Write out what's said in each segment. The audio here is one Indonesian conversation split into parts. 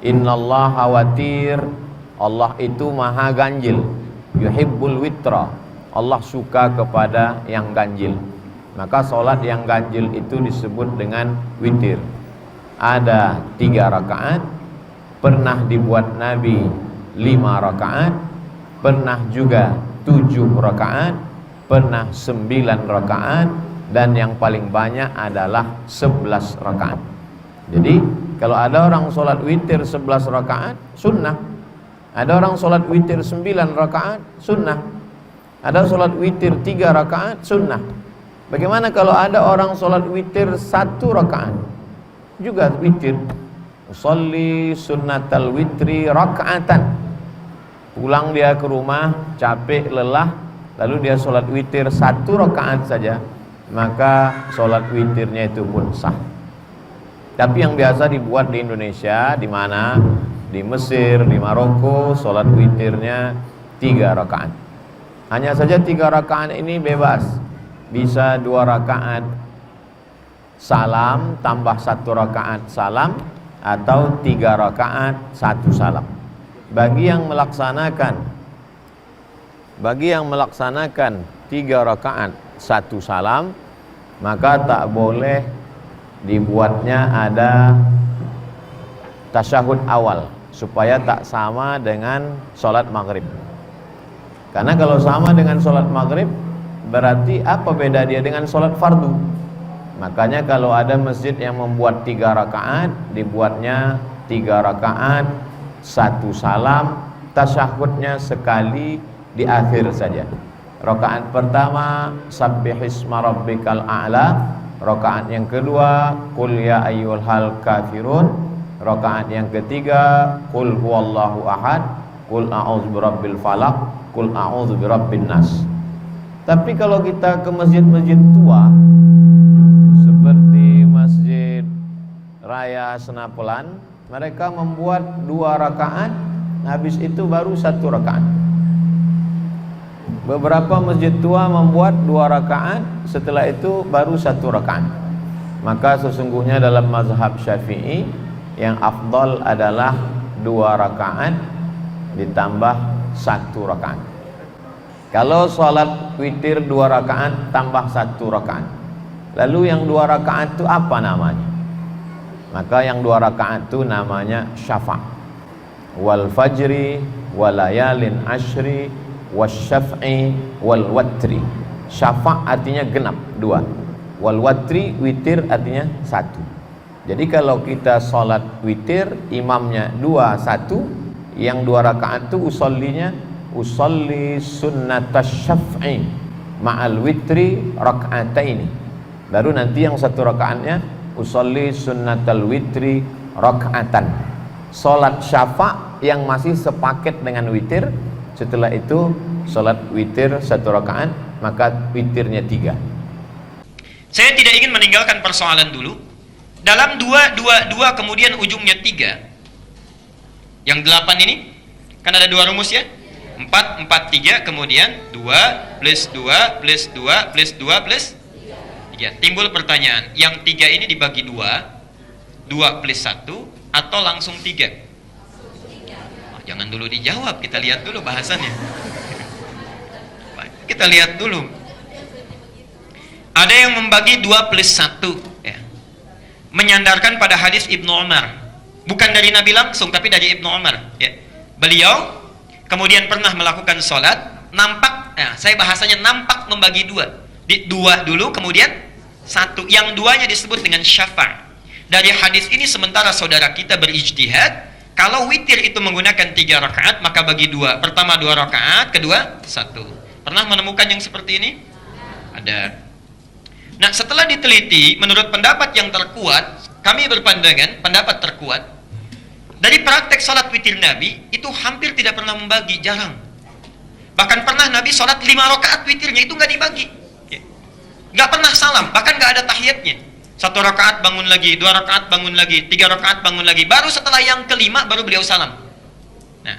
Innallaha watir, Allah itu maha ganjil. Yuhibbul witra, Allah suka kepada yang ganjil. Maka solat yang ganjil itu disebut dengan witir. Ada 3 rakaat, pernah dibuat Nabi 5 rakaat, pernah juga 7 rakaat, pernah 9 rakaat, dan yang paling banyak adalah 11 rakaat. Jadi kalau ada orang sholat witir 11 rakaat, sunnah. Ada orang sholat witir 9 rakaat, sunnah. Ada sholat witir 3 rakaat, sunnah. Bagaimana kalau ada orang sholat witir 1 rakaat, juga witir. Usolli sunnatal witri rakaatan. Pulang dia ke rumah, capek, lelah, lalu dia sholat witir 1 rakaat saja, maka sholat witirnya itu pun sah. Tapi yang biasa dibuat di Indonesia, di mana? Di Mesir, di Maroko, sholat witirnya 3 rakaat. Hanya saja 3 rakaat ini bebas. Bisa 2 rakaat salam tambah 1 rakaat salam, atau 3 rakaat 1 salam. Bagi yang melaksanakan 3 rakaat 1 salam, maka tak boleh dibuatnya ada tasyahud awal, supaya tak sama dengan sholat maghrib. Karena kalau sama dengan sholat maghrib, berarti apa beda dia dengan sholat fardu? Makanya kalau ada masjid yang membuat 3 rakaat, dibuatnya 3 rakaat 1 salam, tasyahudnya sekali di akhir saja. Rakaat pertama sabbihisma rabbikal a'la, rakaat yang kedua qul ya ayyuhal kafirun, rakaat yang ketiga qul huwallahu ahad, qul a'udzu birabbil falaq, qul a'udzu birabbin nas. Tapi kalau kita ke masjid-masjid tua seperti Masjid Raya Senapelan, mereka membuat 2 rakaat, habis itu baru 1 rakaat. Beberapa masjid tua membuat 2 rakaat, setelah itu baru 1 rakaat. Maka sesungguhnya dalam mazhab Syafi'i yang afdal adalah 2 rakaat ditambah 1 rakaat. Kalau sholat witir 2 rakaat tambah 1 rakaat, lalu yang 2 rakaat itu apa namanya? Maka yang 2 rakaat itu namanya syafa'. Wal fajri walayalin ashri wasyaf'i wal watri. Syafa' artinya genap 2, wal watri witir artinya 1. Jadi kalau kita sholat witir, imamnya 2 1, yang 2 rakaat itu usolli sunnatas syaf'i ma'al witri raka'ataini. Baru nanti yang 1 rakaatnya usolli sunnatal witri raka'atan. Sholat syafa' yang masih sepaket dengan witir. Setelah itu sholat witir 1 rakaat, maka witirnya 3. Saya tidak ingin meninggalkan persoalan dulu. Dalam 2 kemudian ujungnya 3. Yang 8 ini kan ada 2 rumus ya. 4 3 kemudian 2 plus 2 plus 2 plus 2 plus 3. Timbul pertanyaan, yang 3 ini dibagi 2 plus 1 atau langsung 3? Jangan dulu dijawab, kita lihat dulu bahasannya. Kita lihat dulu. Ada yang membagi 2 plus 1 ya. Menyandarkan pada hadis Ibnu Umar. Bukan dari Nabi langsung, tapi dari Ibnu Umar ya. Beliau kemudian pernah melakukan sholat, nampak, ya, saya bahasanya nampak membagi 2 dulu, kemudian 1. Yang 2-nya disebut dengan syafa'. Dari hadis ini sementara saudara kita berijtihad, kalau witir itu menggunakan 3 rakaat, maka bagi 2. Pertama 2 rakaat, kedua 1. Pernah menemukan yang seperti ini? Ada. Nah, setelah diteliti, menurut pendapat yang terkuat, kami berpandangan pendapat terkuat, dari praktek salat witir Nabi, itu hampir tidak pernah membagi, jarang. Bahkan pernah Nabi salat 5 rakaat witirnya, itu nggak dibagi. Nggak pernah salam, bahkan nggak ada tahiyatnya. 1 rakaat bangun lagi, 2 rakaat bangun lagi, 3 rakaat bangun lagi, baru setelah yang kelima baru beliau salam. Nah,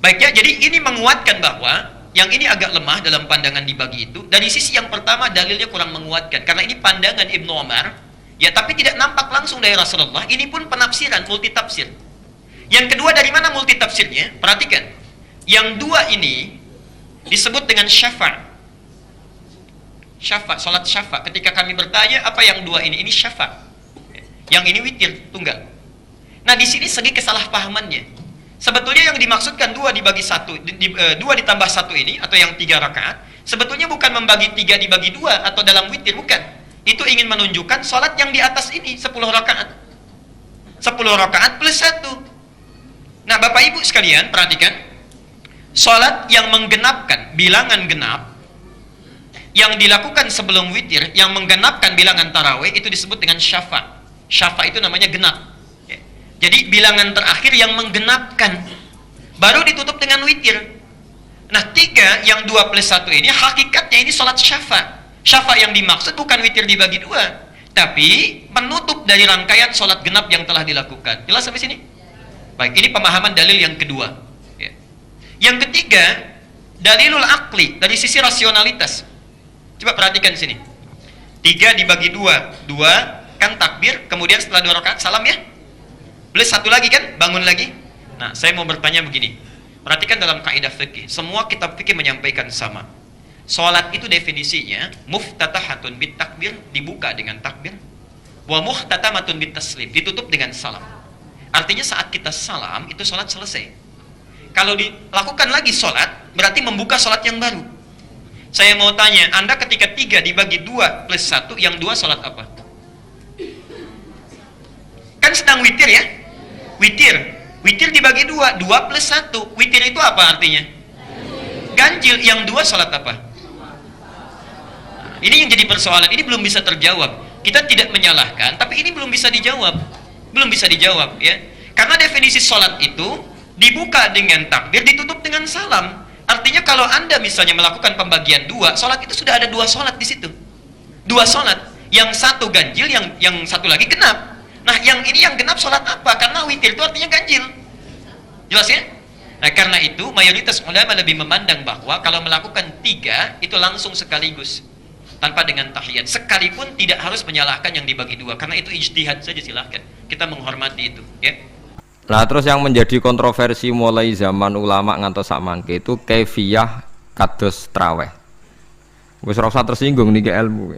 baiknya, jadi ini menguatkan bahwa yang ini agak lemah dalam pandangan dibagi itu. Dari sisi yang pertama dalilnya kurang menguatkan, karena ini pandangan Ibnu Umar ya, tapi tidak nampak langsung dari Rasulullah. Ini pun penafsiran, multi tafsir. Yang kedua, dari mana multi tafsirnya? Perhatikan. Yang dua ini disebut dengan syafa'. Syafa', salat syafa'. Ketika kami bertanya, apa yang dua ini? Ini syafa'. Yang ini witir, tunggal. Nah, di sini segi kesalahpahamannya. Sebetulnya yang dimaksudkan dua dibagi satu, dua ditambah satu ini, atau yang 3 rakaat, sebetulnya bukan membagi 3 dibagi 2, atau dalam witir, bukan. Itu ingin menunjukkan salat yang di atas ini, 10 rakaat. 10 rakaat plus 1. Nah, Bapak Ibu sekalian, perhatikan. Salat yang menggenapkan bilangan genap, yang dilakukan sebelum witir, yang menggenapkan bilangan tarawih, itu disebut dengan syafa'. Syafa' itu namanya genap. Jadi bilangan terakhir yang menggenapkan, baru ditutup dengan witir. Nah, 3 yang 2 plus 1 ini hakikatnya ini salat syafa'. Syafa' yang dimaksud bukan witir dibagi 2, tapi penutup dari rangkaian salat genap yang telah dilakukan. Jelas sampai sini? Baik, ini pemahaman dalil yang kedua. Yang ketiga, dalilul akli, dari sisi rasionalitas. Coba perhatikan sini. 3 dibagi 2, 2 kan takbir, kemudian setelah 2 rakaat salam ya. Plus 1 lagi kan, bangun lagi. Nah, saya mau bertanya begini. Perhatikan dalam kaidah fikih, semua kitab fikih menyampaikan sama. Salat itu definisinya muftatahatun bit takbir, dibuka dengan takbir. Wa muhtatamatun bit taslim, ditutup dengan salam. Artinya saat kita salam itu salat selesai. Kalau dilakukan lagi salat, berarti membuka salat yang baru. Saya mau tanya, Anda ketika 3 dibagi 2 plus 1, yang 2 salat apa? Kan sedang witir ya? Witir dibagi 2, 2 plus 1. Witir itu apa artinya? Ganjil. Yang 2 salat apa? Ini yang jadi persoalan. Ini belum bisa terjawab. Kita tidak menyalahkan, tapi ini belum bisa dijawab. Belum bisa dijawab ya. Karena definisi salat itu dibuka dengan takbir, ditutup dengan salam. Artinya kalau Anda misalnya melakukan pembagian 2, salat itu sudah ada 2 salat di situ. 2 salat. Yang satu ganjil, yang satu lagi genap. Nah, yang ini yang genap salat apa? Karena witir itu artinya ganjil. Jelas ya? Nah, karena itu mayoritas ulama lebih memandang bahwa kalau melakukan 3 itu langsung sekaligus, tanpa dengan tahiyat. Sekalipun tidak harus menyalahkan yang dibagi 2, karena itu ijtihad saja, silahkan. Kita menghormati itu, ya. Nah, terus yang menjadi kontroversi mulai zaman ulama ngantos sakmangke itu kaifiyah kados traweh. Wis ora usah tersinggung niki ilmu.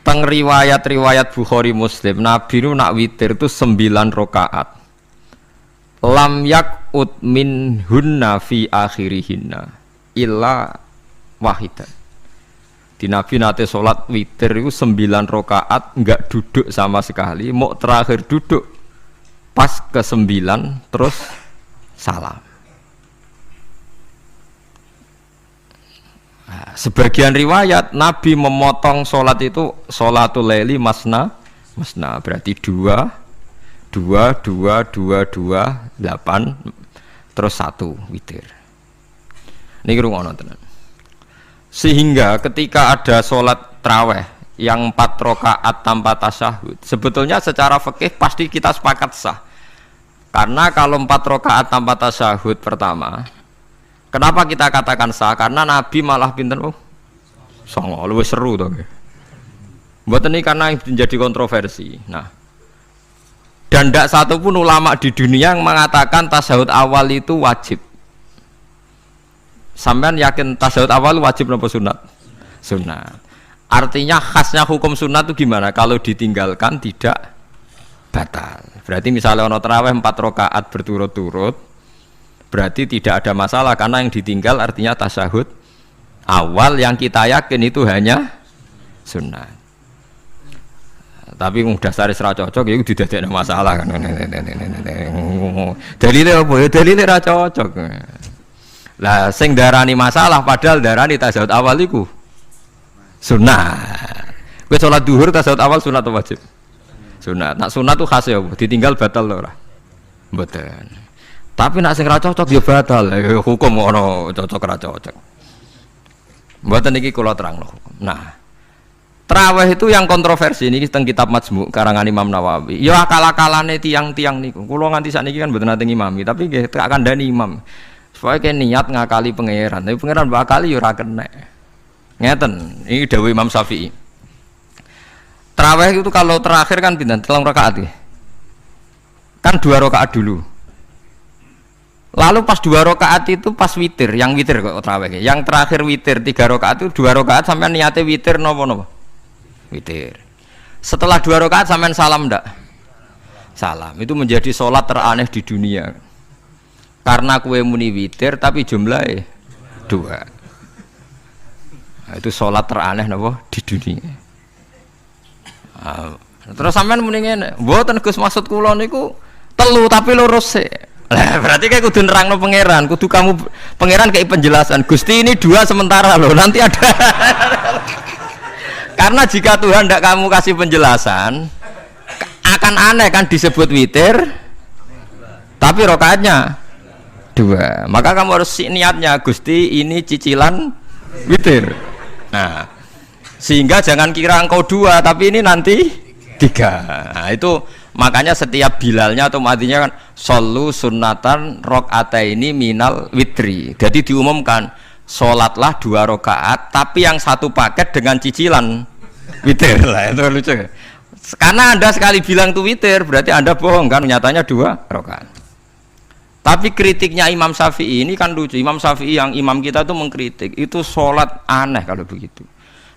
Teng riwayat-riwayat Bukhari Muslim, Nabi nu nak witir itu 9 rakaat. Lam yakut min hunna fi akhirihinna illa wahidan. Di Nabi nate sholat witir itu 9 rakaat, enggak duduk sama sekali, mau terakhir duduk pas ke 9 terus salam. Nah, sebagian riwayat Nabi memotong sholat itu sholatul laili masna berarti 2 8 terus 1 witir. Ini rungono tenan. Sehingga ketika ada sholat traweh yang 4 rakaat tanpa tasyahud, sebetulnya secara fikih pasti kita sepakat sah. Karena kalau 4 rakaat tanpa tasyahud pertama, kenapa kita katakan sah? Karena Nabi malah pinter, songo, luwih seru toh. Mboten ini karena menjadi kontroversi. Nah, dan tidak satu pun ulama di dunia yang mengatakan tasyahud awal itu wajib. Sampean yakin tasyahud awal wajib atau sunat? Sunat. Artinya khasnya hukum sunat itu gimana? Kalau ditinggalkan tidak batal. Berarti misalnya ono tarawih 4 rakaat berturut-turut, berarti tidak ada masalah karena yang ditinggal artinya tasyahud awal, yang kita yakin itu hanya sunat. Tapi dasar ra cocok ya didadekno masalah kan. Dalile apa ya? Dalile ra cocok. Lah sing darani masalah padahal darani tasyahud awal iku sunat. Kowe salat zuhur tasyahud awal sunat atau wajib? Sunat. Nak sunat tuh khas ya, ditinggal batal lho ora? Mboten. Tapi nak sing ra cocok ya batal. Hukum ono cocok ra cocok. Mboten iki kula terangno hukum. Nah, traweh itu yang kontroversi ini teng kitab Majmu' karangan Imam Nawawi. Ya akal-akalane tiang-tiang niku. Kula nganti sakniki kan mboten nate ngimami, tapi nggih tak kandhani imam. Supaya kayak niat ngakali pangeran, tapi pangeran bakali ya ora kena. Ngeten, ini dawuh Imam Syafi'i. Tarawih itu kalau terakhir kan pinten? 3 rakaat ya. Kan 2 rakaat dulu. Lalu pas 2 rakaat itu pas witir, yang witir kok tarawih. Yang terakhir witir 3 rakaat itu 2 rakaat sampean niate witir napa? Witir. Setelah 2 rakaat sampean salam ndak? Salam. Itu menjadi sholat teraneh di dunia. Karena kue muni witir tapi jumlahnya 2. Nah, itu sholat teraneh napa di dunia. Terus sampean muni ngene, mboten Gus maksud kula niku telu tapi lurus sih. Lah berarti kayak kudu nerangno pangeran, kudu kamu pangeran kayak penjelasan. Gusti ini 2 sementara loh, nanti ada. Karena jika Tuhan tidak kamu kasih penjelasan, akan aneh kan disebut witir, tapi rokaatnya 2. Maka kamu harus niatnya Gusti ini cicilan witir. Nah, sehingga jangan kira engkau 2, tapi ini nanti 3. Nah, itu makanya setiap bilalnya atau matinya kan solu sunnatan rok'ataini minal witri. Jadi diumumkan sholatlah 2 rakaat tapi yang satu paket dengan cicilan witir. Lah itu lucu. Karena Anda sekali bilang itu witir berarti Anda bohong kan, nyatanya 2 rakaat. Tapi kritiknya Imam Syafi'i ini kan lucu. Imam Syafi'i yang imam kita tuh mengkritik itu sholat aneh kalau begitu.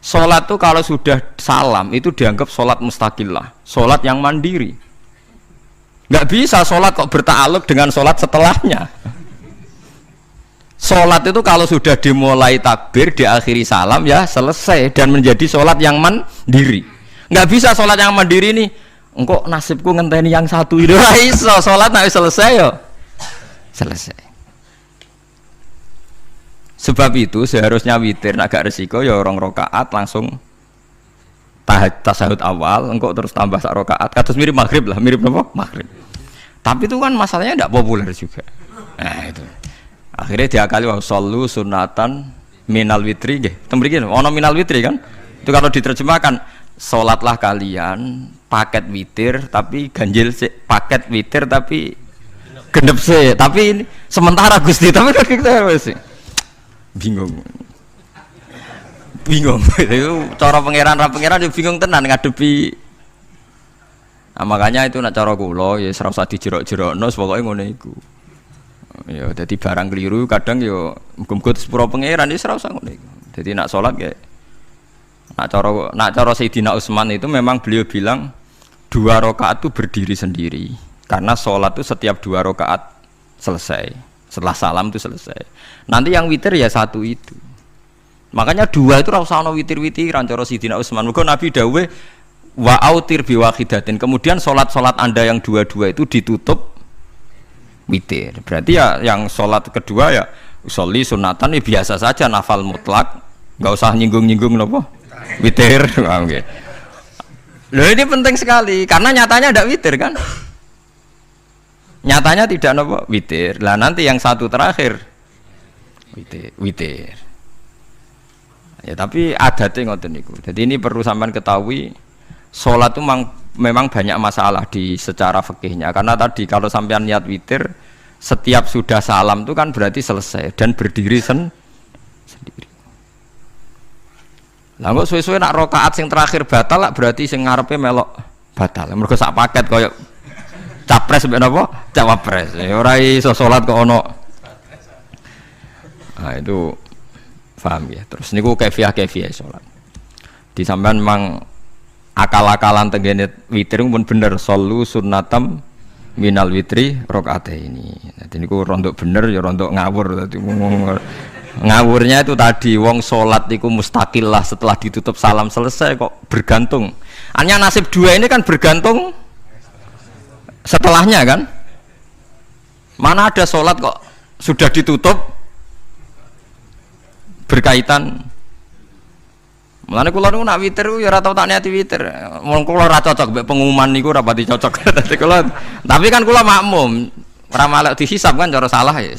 Sholat tuh kalau sudah salam itu dianggap sholat mustaqillah, sholat yang mandiri. Nggak bisa sholat kok bertakluk dengan sholat setelahnya. Sholat itu kalau sudah dimulai takbir, diakhiri salam ya selesai dan menjadi sholat yang mandiri. Nggak bisa sholat yang mandiri nih. Engkau nasibku ngenteni yang satu itu iso sholat nanti selesai yo. Selesai. Sebab itu seharusnya witir agak resiko ya 2 rakaat langsung tasahud awal, engkau terus tambah 1 rakaat. Kados mirip maghrib lah, mirip apa? Maghrib. Tapi itu kan masalahnya tidak populer juga. Nah itu. Akhirnya diakali wa shollu sunatan minal witri nggih. Tembriki ono minal witri kan? Itu kalau diterjemahkan salatlah kalian paket witir tapi ganjil sih, paket witir tapi genep sih. Tapi ini sementara Gusti, tapi kan kita sih bingung. Itu cara pangeran dia bingung tenan ngadepi. Nah, makanya itu nak cara kula ya ora usah dijerok-jerokno pokoke ngono iku. Ya dadi barang keliru kadang ya muga-muga sepuro pangeran ya ora usah ngono iku. Dadi nak salat ya nak cara Sayyidina Utsman itu memang beliau bilang 2 rakaat itu berdiri sendiri. Karena salat itu setiap 2 rakaat selesai. Setelah salam itu selesai. Nanti yang witir ya 1 itu. Makanya 2 itu rasa ana witir-witiran cara Sidina Utsman. Mergo Nabi dawuh wa autir bi wahidatin. Kemudian salat-salat Anda yang 2 itu ditutup witir. Berarti ya yang salat kedua ya usolli sunatan ya biasa saja nafal mutlak. Enggak usah nyinggung-nyinggung napa? Witir. Oke. Loh ini penting sekali karena nyatanya tidak witir kan? Nyatanya tidak napa? Witir. Lah nanti yang 1 terakhir witir. Ya tapi adatnya ngoten niku. Jadi ini perlu sampean ketahui, sholat itu memang banyak masalah di secara fikihnya. Karena tadi kalau sampean niat witir, setiap sudah salam itu kan berarti selesai dan berdiri sendiri. Lah kok suwe-suwe nak rakaat sing terakhir batal lah berarti sing ngarepe melok batal. Mergo sak paket koyo capres mbek napa? Cawapres. Ora iso salat kok ono. Nah itu paham ya. Terus niku kaifiah salat. Di sampean memang akal-akalan tenggene witir pun bener solu sunnatam minal witri rakaataini. Dadi niku rondok bener ya rondok ngawur dadi ngawurnya itu tadi wong salat iku mustaqillah setelah ditutup salam selesai kok bergantung. Hanya nasib 2 ini kan bergantung setelahnya kan. Mana ada salat kok sudah ditutup berkaitan. Mulane kula niku nak witir ya ora tau tak niati witir. Wong kula ora cocok mbek pengumuman niku ora pati cocok. Dadi kula tapi kan kula makmum, ora malek dihisab kan cara salah ya.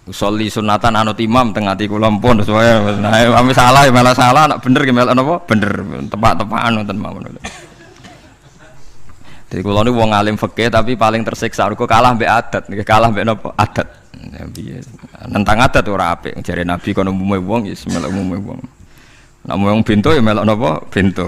Usolli sunatan anut imam teng ati kula mpun sesuai. Nah, ame salah ya malah salah, nak bener ki melok napa? Bener, tepak-tepakan wonten mawon. Jadi kula niku wong alim fikih tapi paling tersiksa kok kalah mbek adat, kalah mbek napa? Adat. Ya piye. Nentang adat ora apik. Jare Nabi kono umume wong ya melok umume wong. Nek wong bento ya melok napa? Bento.